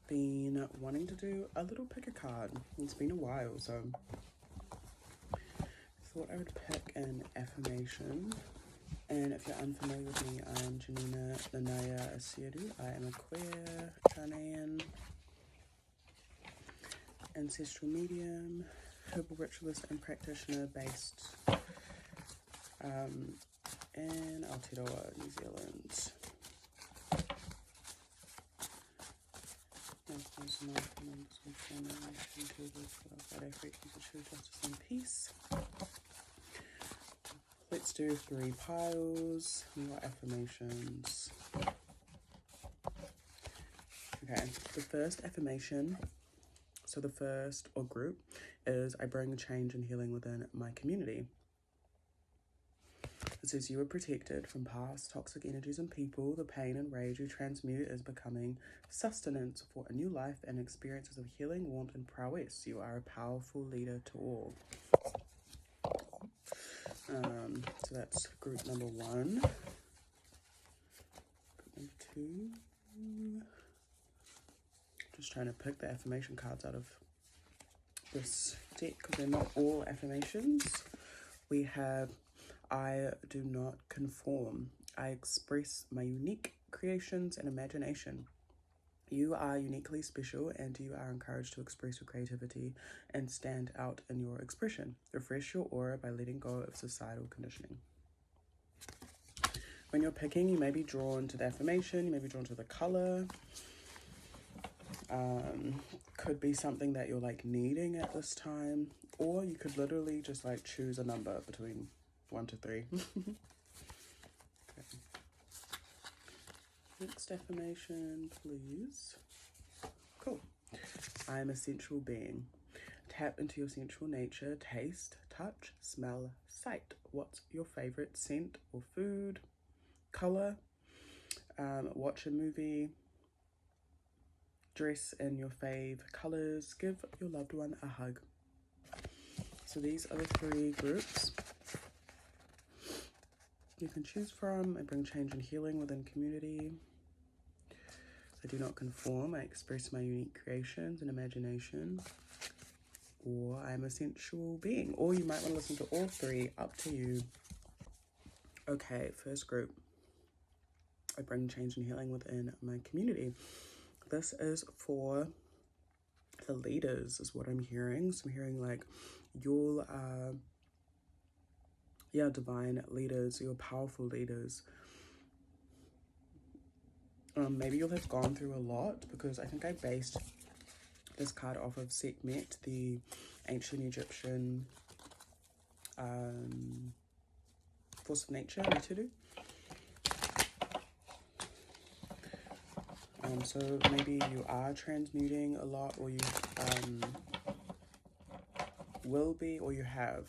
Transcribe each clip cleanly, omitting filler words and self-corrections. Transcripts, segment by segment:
been wanting to do a little pick a card. It's been a while, so I thought I would pick an affirmation. And if you're unfamiliar with me, I'm Janina Asiedu. I am a queer Ghanaian ancestral medium, herbal ritualist and practitioner based in Aotearoa, New Zealand. Justice and peace. Let's do 3 piles, more affirmations. Okay, the first affirmation, so the first or group is I bring change and healing within my community. It says you are protected from past toxic energies and people. The pain and rage you transmute is becoming sustenance for a new life and experiences of healing, warmth, and prowess. You are a powerful leader to all. So that's group number 1. Group number 2. Just trying to pick the affirmation cards out of this deck because they're not all affirmations. We have I do not conform. I express my unique creations and imagination. You are uniquely special and you are encouraged to express your creativity and stand out in your expression. Refresh your aura by letting go of societal conditioning. When you're picking, you may be drawn to the affirmation, you may be drawn to the color. Could be something that you're like needing at this time, or you could literally just like choose a number between 1 to 3. Okay. Next affirmation, please. Cool. I am a sensual being. Tap into your sensual nature. Taste, touch, smell, sight. What's your favorite scent or food? Color. Watch a movie. Dress in your fave colors. Give your loved one a hug. So these are the 3 groups you can choose from. I bring change and healing within community. I do not conform. I express my unique creations and imagination. Or I'm a sensual being. Or you might want to listen to all 3. Up to you. Okay, first group. I bring change and healing within my community. This is for the leaders, is what I'm hearing. So I'm hearing like you'll divine leaders, you're powerful leaders. Maybe you'll have gone through a lot, because I think I based this card off of Sekhmet, the ancient Egyptian force of nature, Ritualist. So maybe you are transmuting a lot, or you will be, or you have.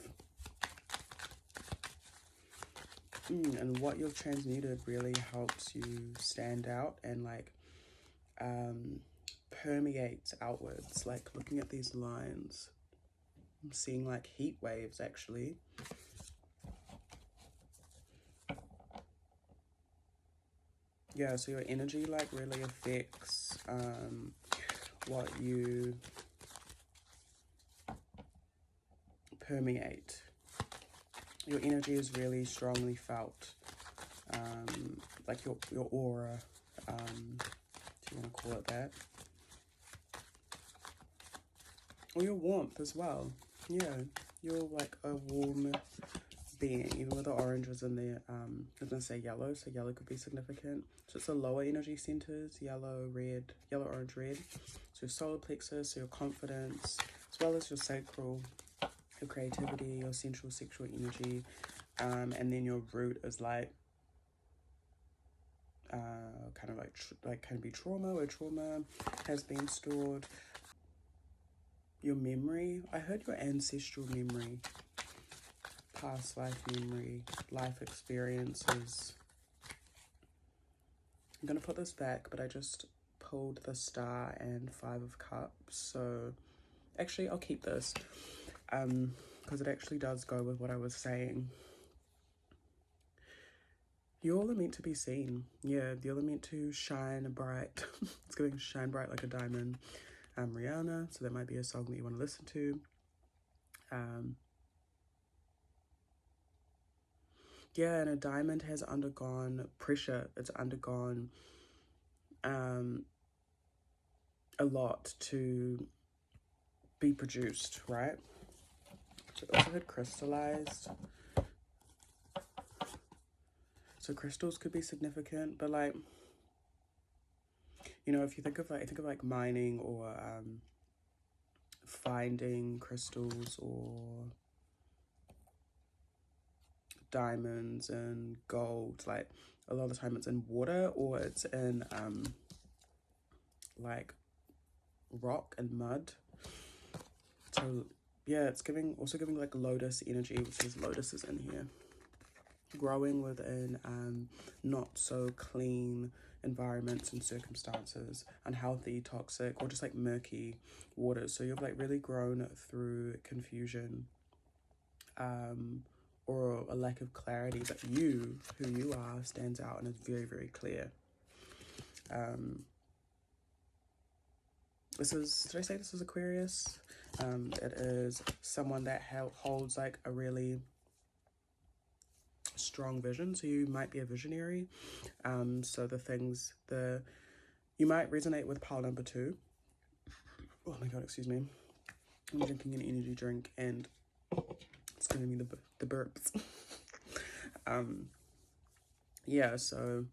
And what you've transmuted really helps you stand out and like permeates outwards. Like looking at these lines, I'm seeing like heat waves actually. Yeah, so your energy like really affects what you permeate. Your energy is really strongly felt, like your aura, if you want to call it that, or your warmth as well. Yeah, you're like a warm being, even with the oranges in there. I was going to say yellow, so yellow could be significant. So it's the lower energy centers, yellow, orange, red. So your solar plexus, so your confidence, as well as your sacral, your creativity, your sensual sexual energy, and then your root is like kind of like can be trauma, where trauma has been stored. Your memory, I heard your ancestral memory, past life memory, life experiences. I'm gonna put this back, but I just pulled the Star and 5 of Cups, so actually I'll keep this because it actually does go with what I was saying. You all are meant to be seen. Yeah, you all are meant to shine bright. It's going shine bright like a diamond. Rihanna, so that might be a song that you want to listen to. Yeah, and a diamond has undergone pressure. It's undergone a lot to be produced, right? So it also had crystallized. So crystals could be significant, but like, you know, if you think of like mining or finding crystals or diamonds and gold, like a lot of the time it's in water or it's in like rock and mud. So yeah, it's also giving like lotus energy, which is lotuses in here. Growing within not so clean environments and circumstances, unhealthy, toxic, or just like murky waters. So you've like really grown through confusion or a lack of clarity, but you, who you are, stands out and is very, very clear. Did I say this is Aquarius? It is someone that holds like a really strong vision. So you might be a visionary. So you might resonate with pile number 2. Oh my god, excuse me. I'm drinking an energy drink and it's giving me the burps. Yeah, so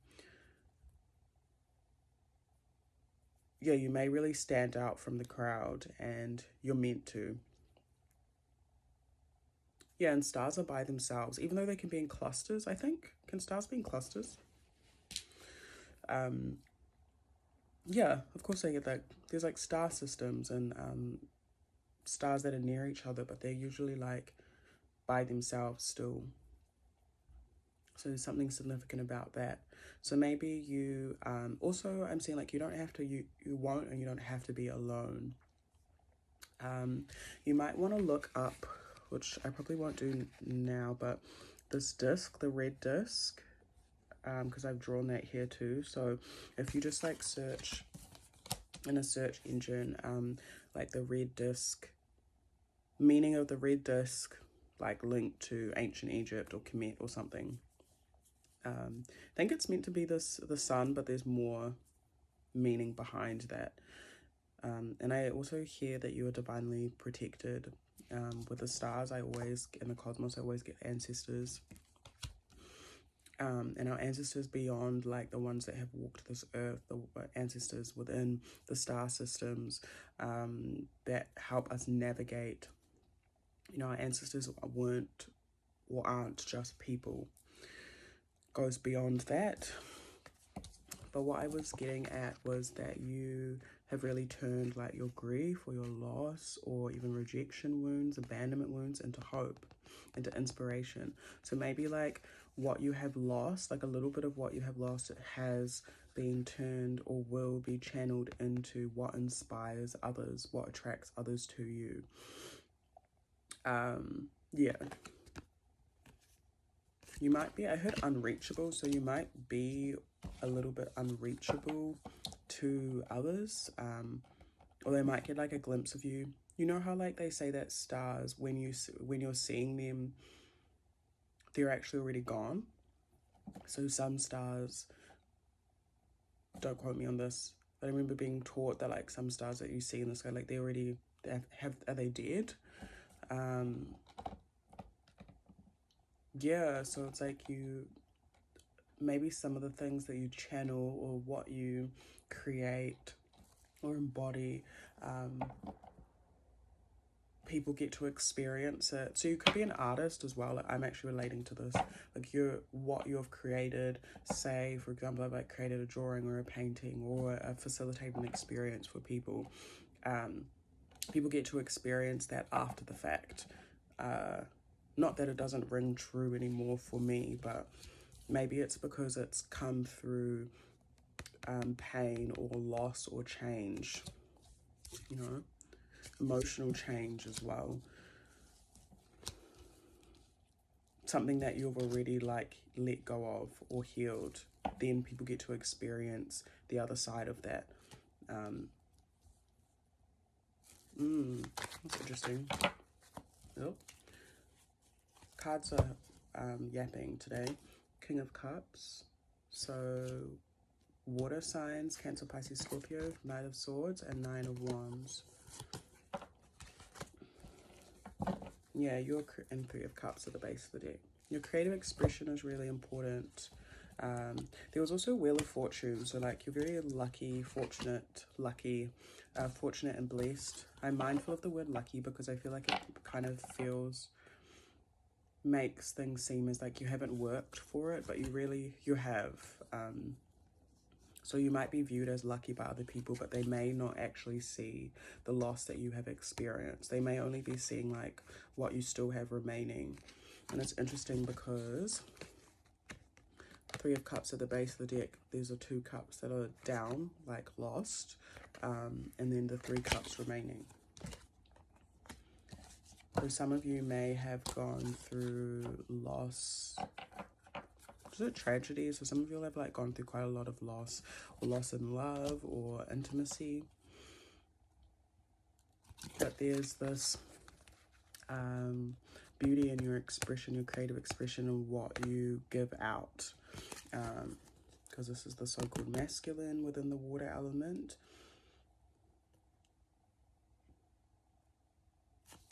yeah, you may really stand out from the crowd and you're meant to. Yeah, and stars are by themselves, even though they can be in clusters, I think. Can stars be in clusters? Yeah, of course they get that. There's like star systems and stars that are near each other, but they're usually like by themselves still. So there's something significant about that. So maybe you, also I'm saying like you won't and you don't have to be alone. You might want to look up, which I probably won't do now, but this disc, the red disc, because I've drawn that here too. So if you just like search in a search engine, like the red disc, meaning of the red disc, like linked to ancient Egypt or Kemet or something. I think it's meant to be the sun, but there's more meaning behind that. And I also hear that you are divinely protected. With the stars, in the cosmos, I always get ancestors. And our ancestors beyond, like the ones that have walked this earth, the ancestors within the star systems that help us navigate. You know, our ancestors weren't or aren't just people. Goes beyond that. But what I was getting at was that you have really turned like your grief or your loss or even rejection wounds, abandonment wounds into hope, into inspiration. So maybe like what you have lost, like a little bit of what you have lost, it has been turned or will be channeled into what inspires others, what attracts others to you. Yeah. You might be, I heard unreachable, so you might be a little bit unreachable to others, or they might get like a glimpse of you. You know how like they say that stars, when you're seeing them, they're actually already gone. So some stars, don't quote me on this, but I remember being taught that like some stars that you see in the sky, like are they dead? Yeah, so it's like maybe some of the things that you channel or what you create or embody, people get to experience it. So you could be an artist as well. Like, I'm actually relating to this. Like what you've created, say for example, I've like created a drawing or a painting or facilitated an experience for people. People get to experience that after the fact. Not that it doesn't ring true anymore for me, but maybe it's because it's come through pain or loss or change, you know, emotional change as well. something that you've already like let go of or healed, then people get to experience the other side of that. That's interesting. Oh, cards are yapping today. King of Cups. So water signs, Cancer, Pisces, Scorpio, Knight of Swords, and Nine of Wands. Yeah, you're in Three of Cups at the base of the deck. Your creative expression is really important. There was also Wheel of Fortune, so like you're very lucky, fortunate, fortunate and blessed. I'm mindful of the word lucky because I feel like it kind of makes things seem as like you haven't worked for it, but you have. So you might be viewed as lucky by other people, but they may not actually see the loss that you have experienced. They may only be seeing like what you still have remaining. And it's interesting because Three of Cups at the base of the deck, there's the 2 cups that are down, like lost, and then the 3 cups remaining. So some of you may have gone through loss. Is it tragedy? So some of you have like gone through quite a lot of loss, or loss in love or intimacy. But there's this beauty in your expression, your creative expression, and what you give out. Because this is the so-called masculine within the water element.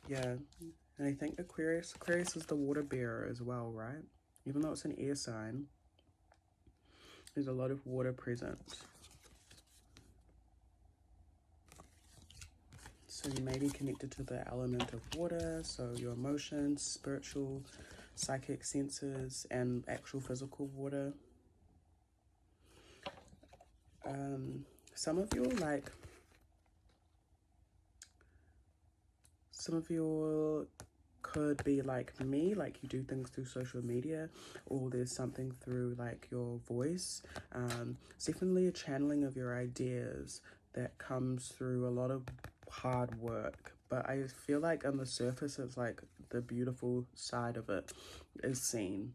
Yeah, and I think Aquarius is the water bearer as well, right? Even though it's an air sign, there's a lot of water present. So you may be connected to the element of water, so your emotions, spiritual, psychic senses, and actual physical water. Some of you could be like me, like you do things through social media, or there's something through like your voice. It's definitely a channeling of your ideas that comes through a lot of hard work, but I feel like on the surface it's like the beautiful side of it is seen.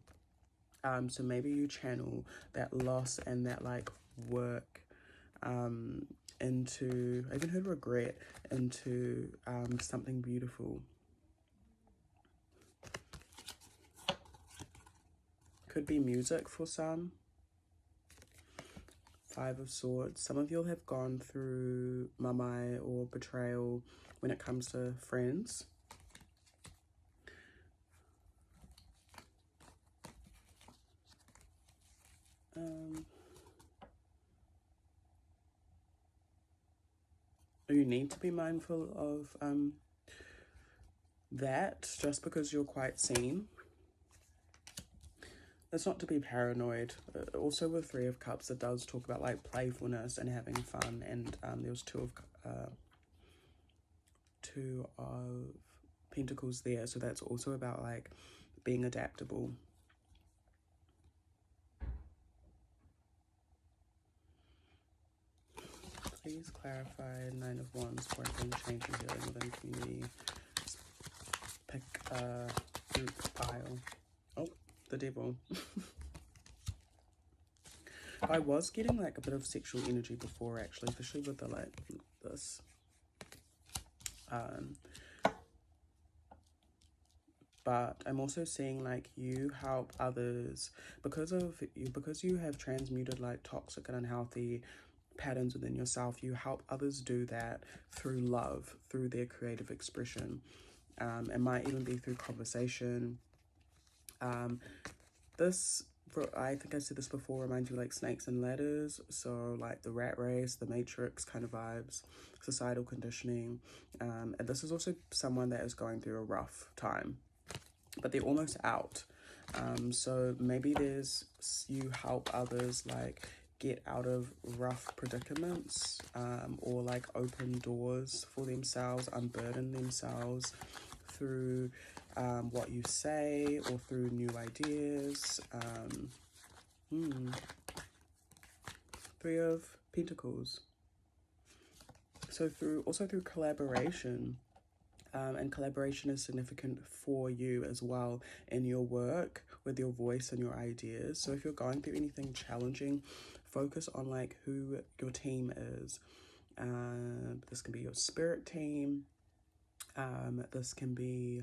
So maybe you channel that loss and that like work into, I even heard regret, into something beautiful. Could be music for some. 5 of Swords. Some of you have gone through mamai or betrayal when it comes to friends. You need to be mindful of that just because you're quite seen. It's not to be paranoid. Also with 3 of Cups, it does talk about like playfulness and having fun, and there was 2 of Pentacles there, so that's also about like being adaptable. Please clarify 9 of Wands for bring change and healing within community. Pick a group pile. Oh, the devil. I was getting like a bit of sexual energy before, actually, especially with the like this. But I'm also seeing like you help others because you have transmuted like toxic and unhealthy patterns within yourself. You help others do that through love, through their creative expression. It might even be through conversation. This, I think I said this before, reminds you like snakes and ladders. So like the rat race, the matrix kind of vibes, societal conditioning. And this is also someone that is going through a rough time, but they're almost out. So maybe you help others like get out of rough predicaments, or like open doors for themselves, unburden themselves through what you say or through new ideas. 3 of Pentacles. So through collaboration, And collaboration is significant for you as well in your work with your voice and your ideas. So if you're going through anything challenging, focus on like who your team is. This can be your spirit team. This can be,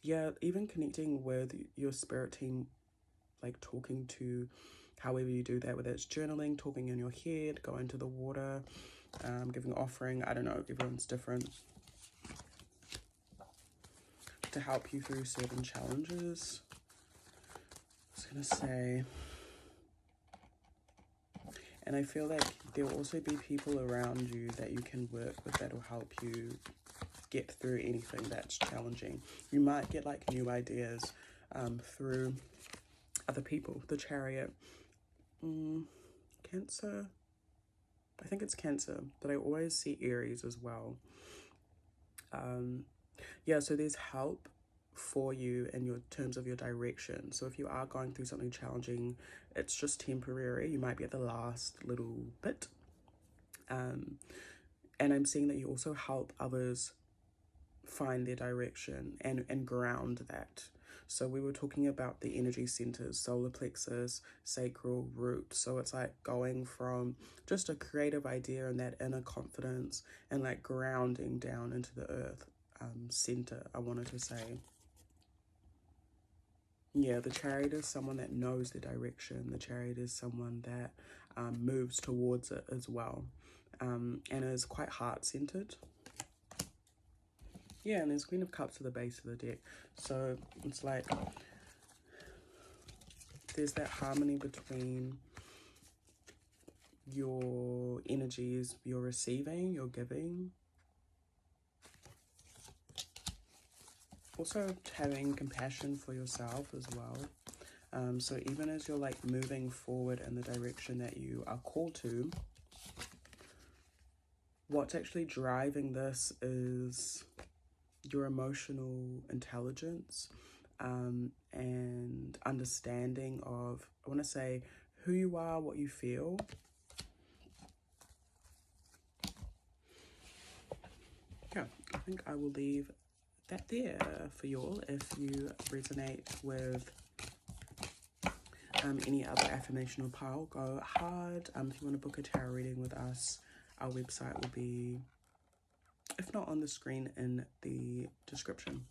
yeah, even connecting with your spirit team, like talking to, however you do that, whether it's journaling, talking in your head, going to the water, giving an offering. I don't know, everyone's different, to help you through certain challenges. I was gonna say, and I feel like there will also be people around you that you can work with that will help you get through anything that's challenging. You might get like new ideas through other people. The Chariot, Cancer, I think it's Cancer, but I always see Aries as well. Yeah, so there's help for you in your terms of your direction. So if you are going through something challenging, it's just temporary. You might be at the last little bit. And I'm seeing that you also help others find their direction and ground that. So we were talking about the energy centers, solar plexus, sacral, root. So it's like going from just a creative idea and that inner confidence and like grounding down into the earth center, I wanted to say. Yeah, the Chariot is someone that knows the direction. The Chariot is someone that moves towards it as well, and is quite heart-centered. Yeah, and there's Queen of Cups at the base of the deck. So it's like there's that harmony between your energies, your receiving, your giving. Also having compassion for yourself as well. So even as you're like moving forward in the direction that you are called to, what's actually driving this is your emotional intelligence and understanding of, I want to say, who you are, what you feel. Yeah, I think I will leave that there for you all. If you resonate with any other affirmational pile, go hard. If you want to book a tarot reading with us, our website will be, if not on the screen, in the description.